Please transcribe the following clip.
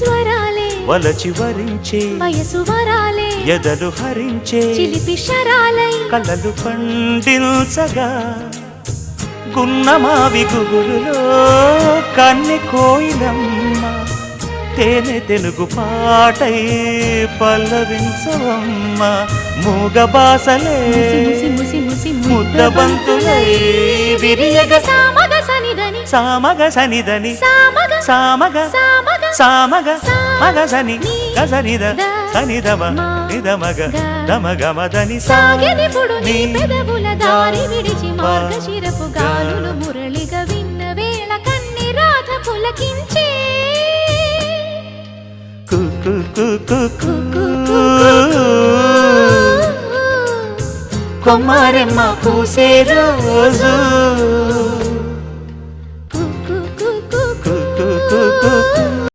స్వరాలే వలచి వరించే వయసు వరాలే ఎదలు హరించే చిలిపి శరాలై కలలు పండించగా గున్నమావి గుగురులో కన్నె కోయిలమ్మ తేనె తెలుగు పాటై పల్లవించవమ్మ మూగ బాసలే ముద్దబంతులై విరియగ సామగ సనిదని సామగ సనిదని సామగ సామగ సామగ సామగ మగ సని గసనిద సనిదమ నిదమగ దమగమదని సాగెనిపుడు నీ పెదవుల దారి విడిచి మార్గశిరపు గాలులు మురళిగా విన్న వేళ కన్ని రాధ పులకించే కొమ్మారెమ్మ పూసే రోజు